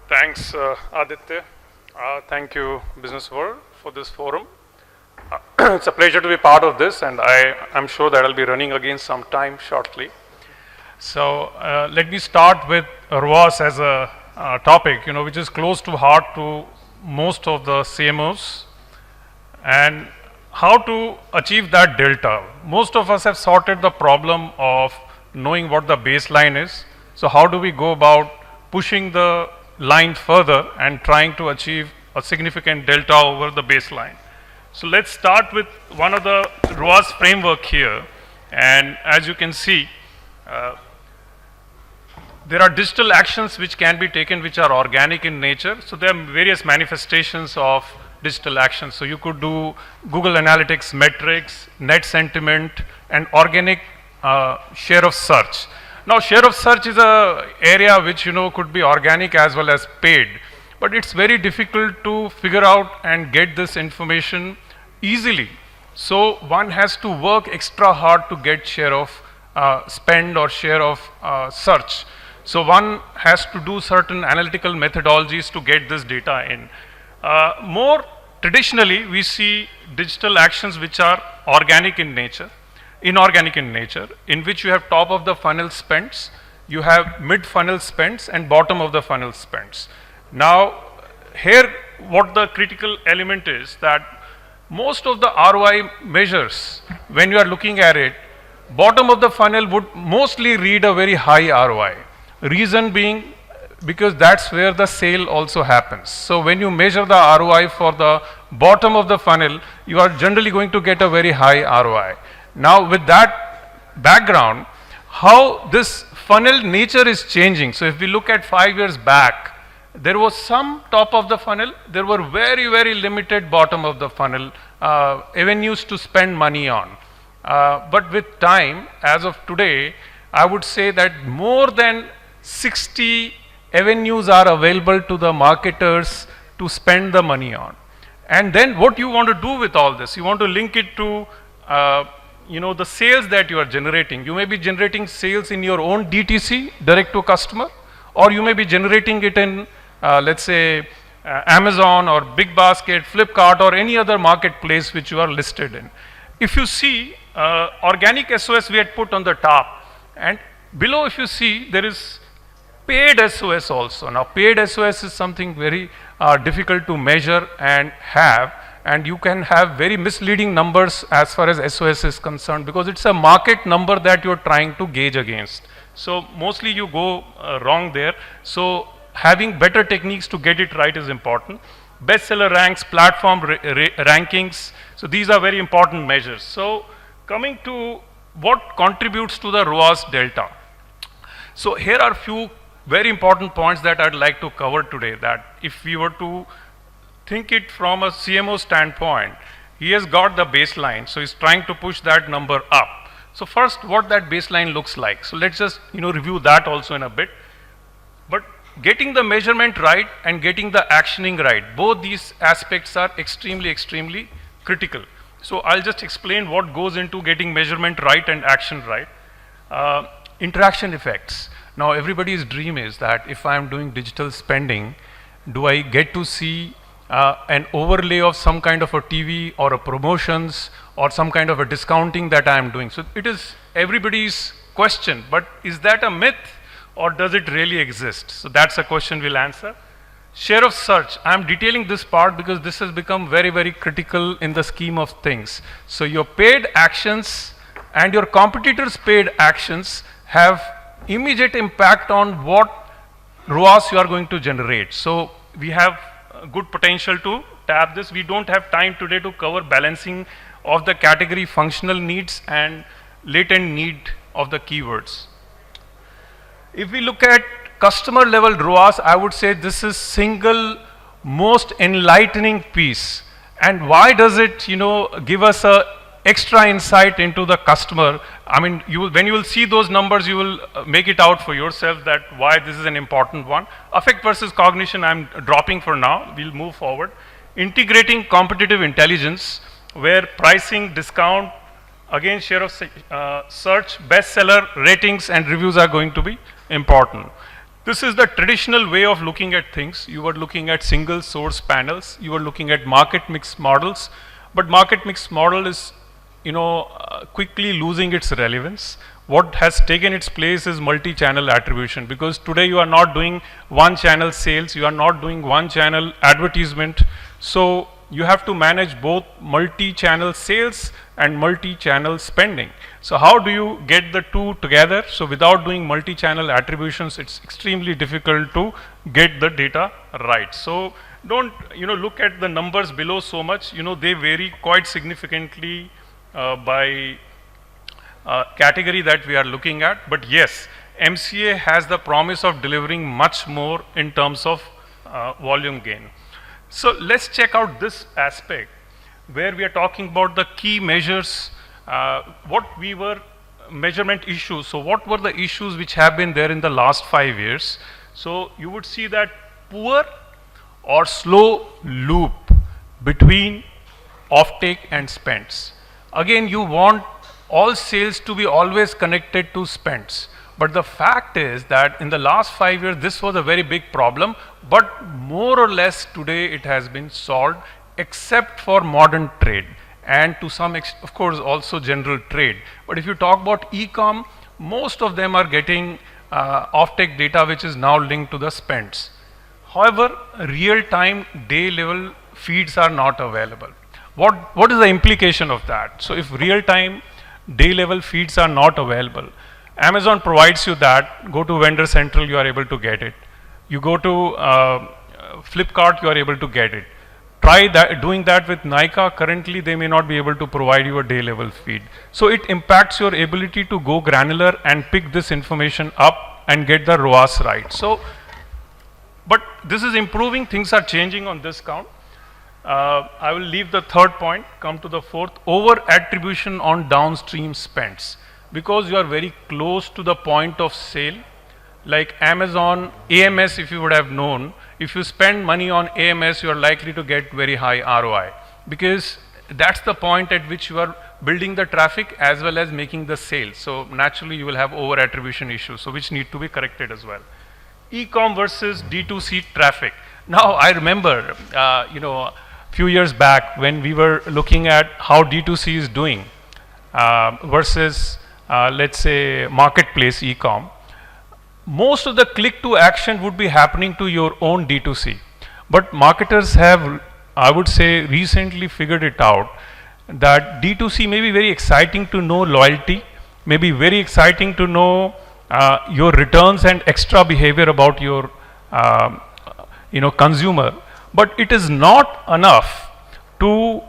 Thanks, Aditya. Thank you, Business World, for this forum. It's a pleasure to be part of this, and I'm sure that I'll be running again sometime shortly. So let me start with ROAS as a topic, which is close to heart to most of the CMOs, and how to achieve that delta. Most of us have sorted the problem of knowing what the baseline is. So how do we go about pushing the line further and trying to achieve a significant delta over the baseline? So let's start with one of the ROAS framework here. And as you can see, there are digital actions which can be taken which are organic in nature. So there are various manifestations of digital actions. So you could do Google Analytics metrics, net sentiment, and organic share of search. Now, share of search is a area which could be organic as well as paid, but it's very difficult to figure out and get this information easily. So one has to work extra hard to get share of spend or share of search. So one has to do certain analytical methodologies to get this data in. More traditionally, we see digital actions which are organic in nature, inorganic in nature, in which you have top of the funnel spends, you have mid funnel spends, and bottom of the funnel spends. Now, here what the critical element is that most of the ROI measures, when you are looking at it, bottom of the funnel would mostly read a very high ROI. Reason being, because that's where the sale also happens. So when you measure the ROI for the bottom of the funnel, you are generally going to get a very high ROI. Now with that background, how this funnel nature is changing. So if we look at 5 years back, there was some top of the funnel, there were very, very limited bottom of the funnel avenues to spend money on. But with time, as of today, I would say that more than 60 avenues are available to the marketers to spend the money on. And then what you want to do with all this? You want to link it to the sales that you are generating. You may be generating sales in your own DTC, direct to customer, or you may be generating it in, let's say, Amazon or Big Basket, Flipkart, or any other marketplace which you are listed in. If you see, organic SOS we had put on the top, and below if you see, there is paid SOS also. Now, paid SOS is something very difficult to measure and have, and you can have very misleading numbers as far as SOS is concerned, because it's a market number that you're trying to gauge against. So mostly you go wrong there. So having better techniques to get it right is important. Bestseller ranks, platform rankings, so these are very important measures. So coming to what contributes to the ROAS delta. So here are few very important points that I'd like to cover today, that if we were to think it from a CMO standpoint, he has got the baseline, so he's trying to push that number up. So first, what that baseline looks like. So let's just review that also in a bit. But getting the measurement right and getting the actioning right, both these aspects are extremely, extremely critical. So I'll just explain what goes into getting measurement right and action right. Interaction effects. Now everybody's dream is that if I'm doing digital spending, do I get to see an overlay of some kind of a TV or a promotions or some kind of a discounting that I am doing? So it is everybody's question, but is that a myth or does it really exist? So that's a question we'll answer. Share of search. I'm detailing this part because this has become very, very critical in the scheme of things. So your paid actions and your competitors' paid actions have immediate impact on what ROAS you are going to generate. So we have good potential to tap this. We don't have time today to cover balancing of the category functional needs and latent need of the keywords. If we look at customer level ROAS, I would say this is single most enlightening piece. And why does it, give us a extra insight into the customer? I mean, when you will see those numbers, you will make it out for yourself that why this is an important one. Affect versus cognition, I'm dropping for now. We'll move forward. Integrating competitive intelligence, where pricing, discount, again share of search, bestseller, ratings, and reviews are going to be important. This is the traditional way of looking at things. You were looking at single source panels. You were looking at market mix models. But market mix model is, quickly losing its relevance. What has taken its place is multi-channel attribution, because today you are not doing one channel sales, you are not doing one channel advertisement. So you have to manage both multi-channel sales and multi-channel spending. So how do you get the two together? So without doing multi-channel attributions, it's extremely difficult to get the data right. So don't look at the numbers below so much. They vary quite significantly by category that we are looking at. But yes, MCA has the promise of delivering much more in terms of volume gain. So let's check out this aspect where we are talking about the key measures, measurement issues. So what were the issues which have been there in the last 5 years? So you would see that poor or slow loop between offtake and spends. Again, you want all sales to be always connected to spends. But the fact is that in the last 5 years, this was a very big problem, but more or less today it has been solved, except for modern trade and to some extent, of course, also general trade. But if you talk about e-com, most of them are getting offtake data which is now linked to the spends. However, real-time day-level feeds are not available. What is the implication of that? So if real-time day-level feeds are not available, Amazon provides you that. Go to Vendor Central, you are able to get it. You go to Flipkart, you are able to get it. Try doing that with Nykaa. Currently, they may not be able to provide you a day-level feed. So it impacts your ability to go granular and pick this information up and get the ROAS right. So, but this is improving. Things are changing on this count. I will leave the third point, come to the fourth, over attribution on downstream spends. Because you are very close to the point of sale, like Amazon, AMS, if you would have known, if you spend money on AMS, you are likely to get very high ROI, because that's the point at which you are building the traffic as well as making the sales. So naturally you will have over attribution issues, so which need to be corrected as well. E-com versus D2C traffic. Now I remember, few years back when we were looking at how D2C is doing versus let's say marketplace e-com, most of the click to action would be happening to your own D2C. But marketers have, I would say, recently figured it out that D2C may be very exciting to know loyalty, may be very exciting to know your returns and extra behavior about your consumer, but it is not enough to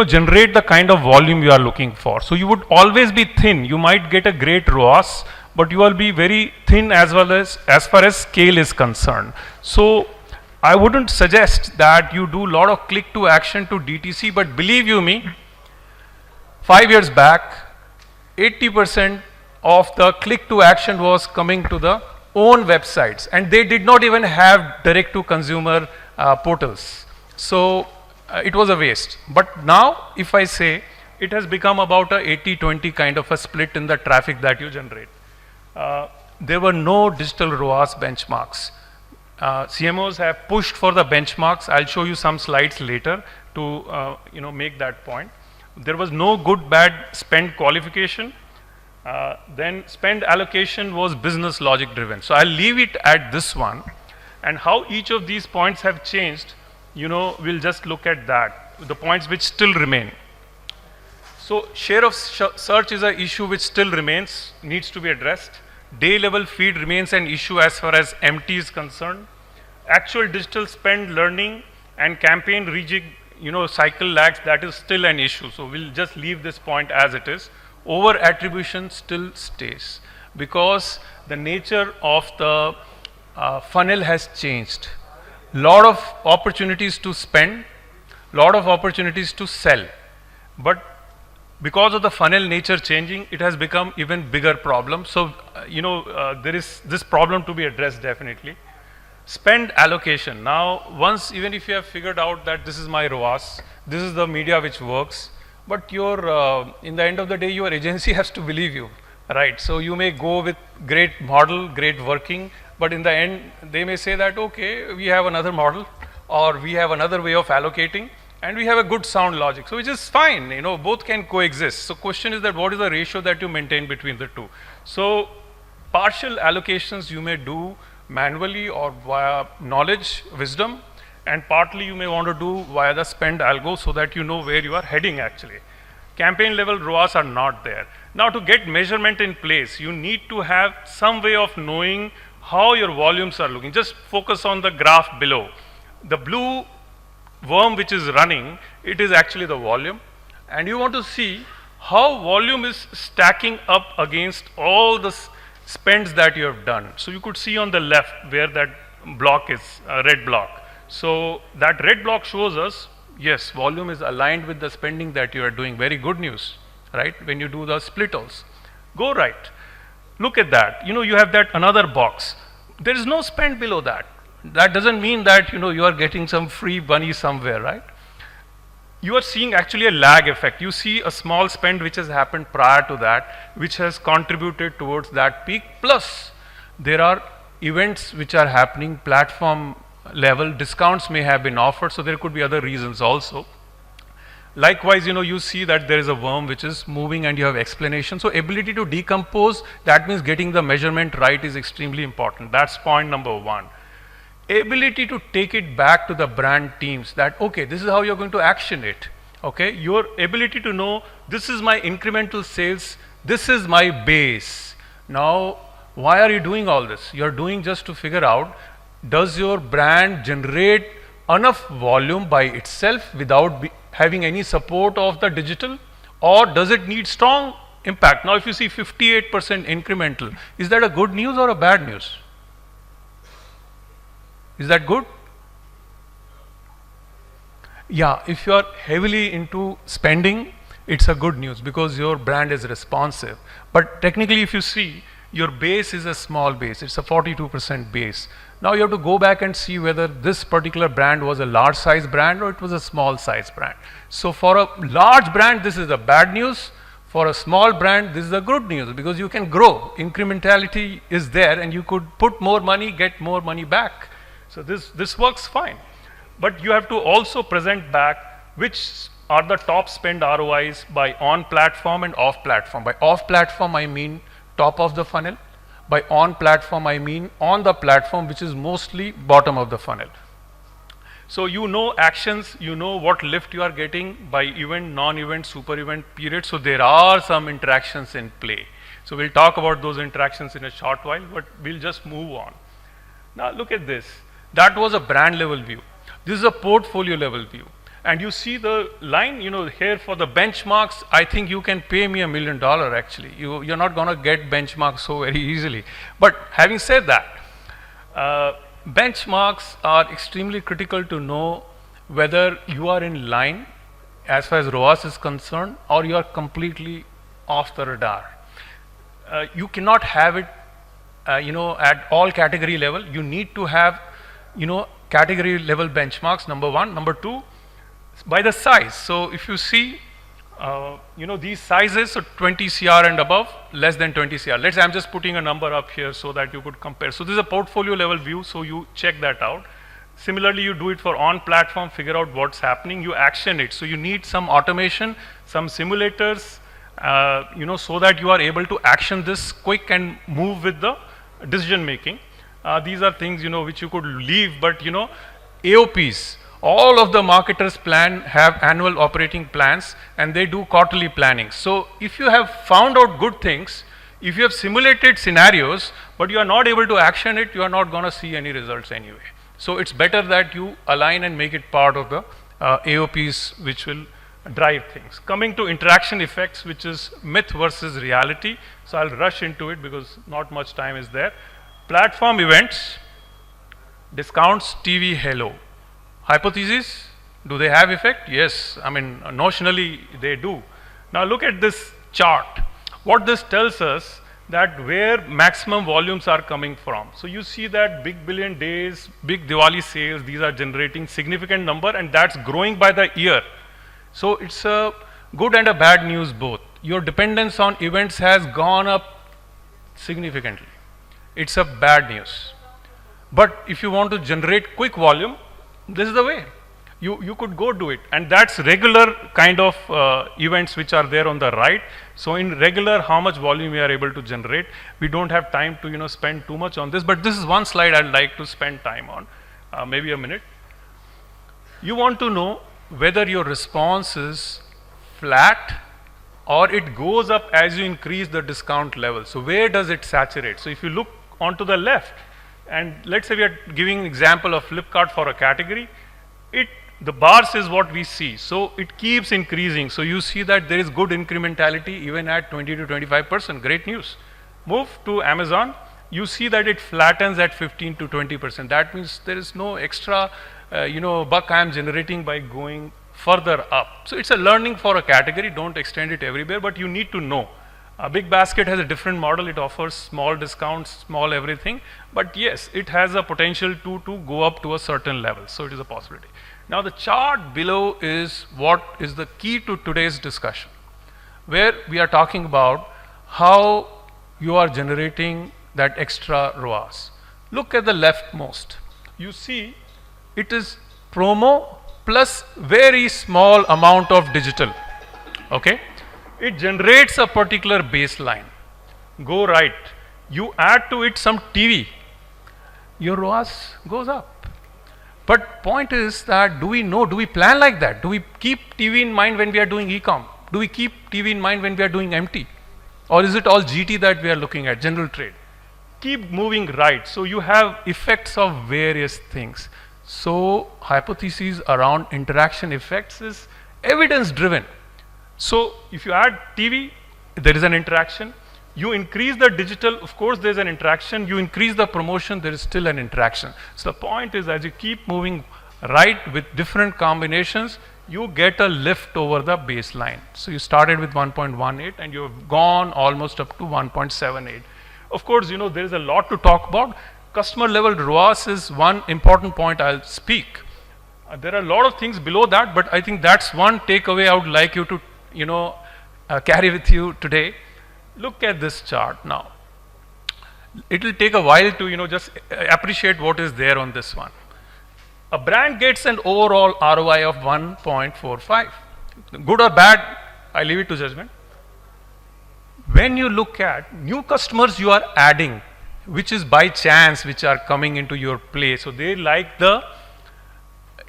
generate the kind of volume you are looking for. So you would always be thin. You might get a great ROAS, but you will be very thin as far as scale is concerned. So I wouldn't suggest that you do a lot of click to action to DTC, but believe you me, 5 years back, 80% of the click to action was coming to the own websites, and they did not even have direct to consumer portals. So it was a waste. But now if I say it has become about a 80-20 kind of a split in the traffic that you generate. There were no digital ROAS benchmarks. CMOs have pushed for the benchmarks. I'll show you some slides later to make that point. There was no good bad spend qualification. Then spend allocation was business logic driven. So I'll leave it at this one, and how each of these points have changed, we'll just look at that, the points which still remain. So share of search is an issue which still remains, needs to be addressed. Day level feed remains an issue as far as MT is concerned. Actual digital spend learning and campaign rejig, cycle lags, that is still an issue. So we'll just leave this point as it is. Over attribution still stays because the nature of the funnel has changed. Lot of opportunities to spend, lot of opportunities to sell, but because of the funnel nature changing, it has become even bigger problem. So there is this problem to be addressed definitely. Spend allocation. Now once, even if you have figured out that this is my ROAS, this is the media which works, but your in the end of the day your agency has to believe you, right? So you may go with great model, great working, but in the end, they may say that, okay, we have another model, or we have another way of allocating, and we have a good sound logic. So which is fine, both can coexist. So question is that what is the ratio that you maintain between the two? So partial allocations you may do manually or via knowledge, wisdom, and partly you may want to do via the spend algo so that you know where you are heading actually. Campaign level ROAS are not there. Now to get measurement in place, you need to have some way of knowing how your volumes are looking. Just focus on the graph below. The blue worm which is running, it is actually the volume, and you want to see how volume is stacking up against all the spends that you have done. So you could see on the left where that block is, red block. So that red block shows us, yes, volume is aligned with the spending that you are doing. Very good news, right? When you do the split also. Go right. Look at that. You have that another box. There is no spend below that. That doesn't mean that you are getting some free money somewhere, right? You are seeing actually a lag effect. You see a small spend which has happened prior to that, which has contributed towards that peak. Plus, there are events which are happening, platform level, discounts may have been offered, so there could be other reasons also. Likewise, you see that there is a worm which is moving and you have explanation. So ability to decompose, that means getting the measurement right is extremely important. That's point number one. Ability to take it back to the brand teams that, okay, this is how you're going to action it. Okay, your ability to know this is my incremental sales, this is my base. Now, why are you doing all this? You're doing just to figure out, does your brand generate enough volume by itself without having any support of the digital, or does it need strong impact? Now, if you see 58% incremental, is that a good news or a bad news? Is that good? Yeah, if you are heavily into spending, it's a good news because your brand is responsive. But technically, if you see, your base is a small base. It's a 42% base. Now you have to go back and see whether this particular brand was a large size brand or it was a small size brand. So for a large brand, this is a bad news. For a small brand, this is a good news because you can grow. Incrementality is there and you could put more money, get more money back. So this works fine. But you have to also present back which are the top spend ROIs by on platform and off platform. By off platform, I mean top of the funnel. By on platform, I mean on the platform, which is mostly bottom of the funnel. So you know actions, you know what lift you are getting by event, non-event, super event period. So there are some interactions in play. So we'll talk about those interactions in a short while, but we'll just move on. Now look at this. That was a brand level view. This is a portfolio level view. And you see the line, here for the benchmarks, I think you can pay me $1 million actually. You're not going to get benchmarks so very easily. But having said that, benchmarks are extremely critical to know whether you are in line as far as ROAS is concerned or you are completely off the radar. You cannot have it, at all category level. You need to have, category level benchmarks, number one. Number two, by the size. So if you see, these sizes, so 20 CR and above, less than 20 CR. I'm just putting a number up here so that you could compare. So this is a portfolio level view, so you check that out. Similarly, you do it for on platform, figure out what's happening, you action it. So you need some automation, some simulators, so that you are able to action this quick and move with the decision making. These are things, which you could leave, but, AOPs. All of the marketers have annual operating plans and they do quarterly planning. So if you have found out good things, if you have simulated scenarios, but you are not able to action it, you are not going to see any results anyway. So it's better that you align and make it part of the AOPs which will drive things. Coming to interaction effects, which is myth versus reality. So I'll rush into it because not much time is there. Platform events, discounts, TV, hello. Hypothesis, do they have effect? Yes, notionally they do. Now look at this chart. What this tells us that where maximum volumes are coming from. So you see that big billion days, big Diwali sales, these are generating significant number and that's growing by the year. So it's a good and a bad news both. Your dependence on events has gone up significantly. It's a bad news. But if you want to generate quick volume, this is the way. You could go do it, and that's regular kind of events which are there on the right. So in regular, how much volume we are able to generate. We don't have time to spend too much on this, but this is one slide I'd like to spend time on, maybe a minute. You want to know whether your response is flat or it goes up as you increase the discount level. So where does it saturate? So if you look onto the left, and let's say we are giving an example of Flipkart for a category, the bars is what we see. So it keeps increasing. So you see that there is good incrementality even at 20 to 25%. Great news. Move to Amazon. You see that it flattens at 15 to 20%. That means there is no extra, buck I am generating by going further up. So it's a learning for a category. Don't extend it everywhere, but you need to know. A Big Basket has a different model. It offers small discounts, small everything. But yes, it has a potential to go up to a certain level. So it is a possibility. Now the chart below is what is the key to today's discussion, where we are talking about how you are generating that extra ROAS. Look at the leftmost. You see it is promo plus very small amount of digital. Okay? It generates a particular baseline. Go right. You add to it some TV. Your ROAS goes up. But point is that do we plan like that? Do we keep TV in mind when we are doing e-com? Do we keep TV in mind when we are doing MT? Or is it all GT that we are looking at, general trade? Keep moving right. So you have effects of various things. So hypothesis around interaction effects is evidence driven. So if you add TV, there is an interaction. You increase the digital, of course there's an interaction. You increase the promotion, there is still an interaction. So the point is, as you keep moving right with different combinations, you get a lift over the baseline. So you started with 1.18 and you have gone almost up to 1.78. Of course, there is a lot to talk about. Customer level ROAS is one important point I'll speak. There are a lot of things below that, but I think that's one takeaway I would like you to carry with you today. Look at this chart now. It will take a while to just appreciate what is there on this one. A brand gets an overall ROI of 1.45. Good or bad, I leave it to judgment. When you look at new customers you are adding, which is by chance, which are coming into your play, so they like the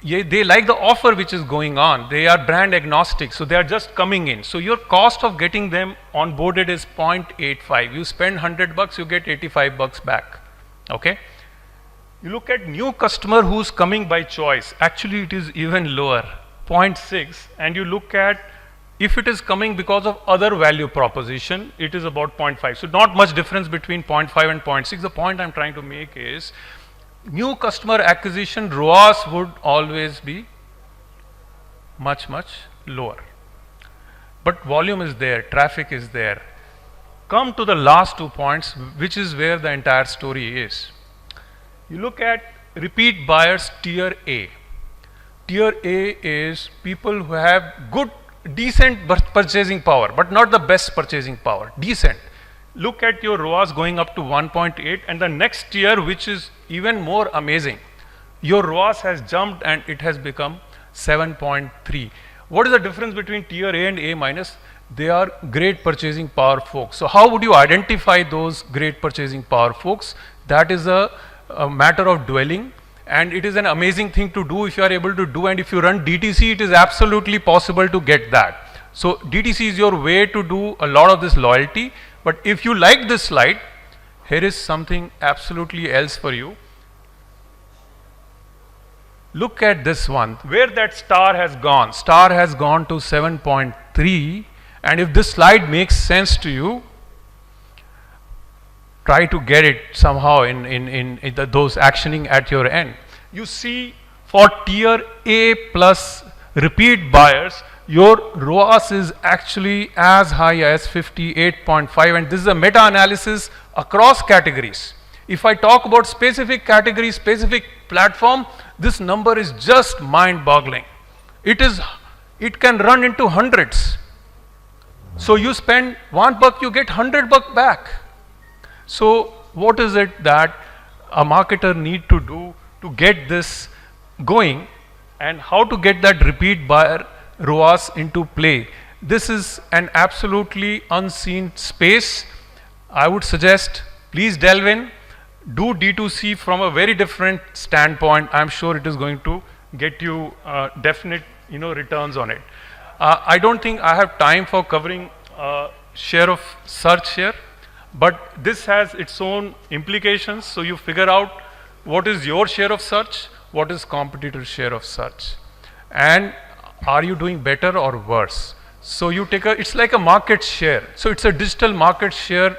offer which is going on. They are brand agnostic, so they are just coming in. So your cost of getting them onboarded is 0.85. You spend $100, you get $85 back. Okay. You look at new customer who's coming by choice. Actually, it is even lower, 0.6. And you look at if it is coming because of other value proposition, it is about 0.5. So not much difference between 0.5 and 0.6. The point I'm trying to make is, new customer acquisition ROAS would always be much lower. But volume is there, traffic is there. Come to the last 2 points, which is where the entire story is. You look at repeat buyers tier A. Tier A is people who have good, decent purchasing power, but not the best purchasing power, decent. Look at your ROAS going up to 1.8, and the next tier, which is even more amazing, your ROAS has jumped and it has become 7.3. What is the difference between tier A and A minus? They are great purchasing power folks. So how would you identify those great purchasing power folks? That is a matter of dwelling, and it is an amazing thing to do if you are able to do, and if you run DTC, it is absolutely possible to get that. So DTC is your way to do a lot of this loyalty. But if you like this slide, here is something absolutely else for you. Look at this one, where that star has gone. Star has gone to 7.3, and if this slide makes sense to you, try to get it somehow in those actioning at your end. You see, for tier A plus repeat buyers, your ROAS is actually as high as 58.5, and this is a meta-analysis across categories. If I talk about specific category, specific platform, this number is just mind-boggling. It can run into hundreds. So you spend $1, you get $100 back. So what is it that a marketer need to do to get this going, and how to get that repeat buyer ROAS into play. This is an absolutely unseen space. I would suggest please delve in, do D2C from a very different standpoint. I'm sure it is going to get you definite returns on it. I don't think I have time for covering share of search here, but this has its own implications. So you figure out what is your share of search, what is competitor share of search, and are you doing better or worse. So you take it's like a market share. So it's a digital market share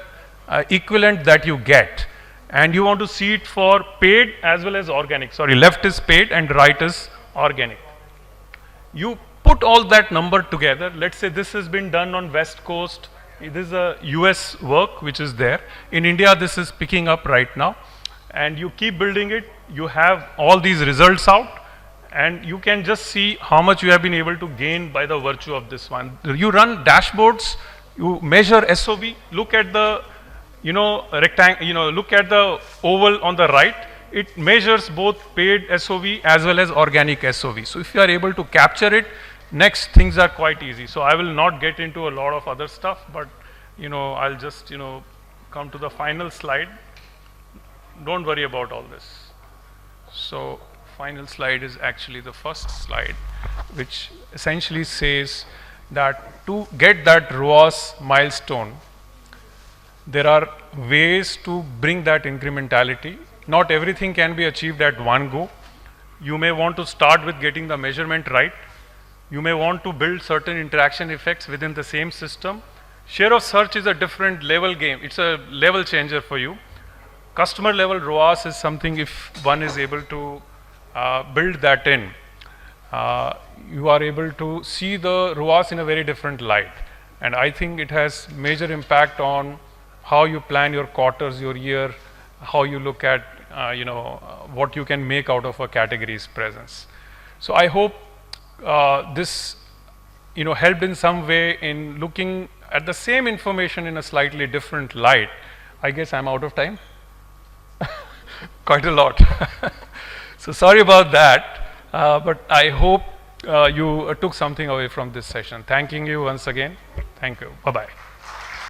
equivalent that you get, and you want to see it for paid as well as organic. Sorry, left is paid and right is organic. You put all that number together. Let's say this has been done on West Coast. This is a US work which is there. In India, this is picking up right now. And you keep building it. You have all these results out, and you can just see how much you have been able to gain by the virtue of this one. You run dashboards, you measure SOV, look at the rectangle, look at the oval on the right. It measures both paid SOV as well as organic SOV. So if you are able to capture it, next things are quite easy. So I will not get into a lot of other stuff, but I'll just come to the final slide. Don't worry about all this. So final slide is actually the first slide, which essentially says that to get that ROAS milestone, there are ways to bring that incrementality. Not everything can be achieved at one go. You may want to start with getting the measurement right. You may want to build certain interaction effects within the same system. Share of search is a different level game. It's a level changer for you. Customer level ROAS is something, if one is able to build that in, you are able to see the ROAS in a very different light. And I think it has major impact on how you plan your quarters, your year, how you look at what you can make out of a category's presence. So I hope this helped in some way in looking at the same information in a slightly different light. I guess I'm out of time. Quite a lot. So sorry about that, but I hope you took something away from this session. Thanking you once again. Thank you. Bye-bye.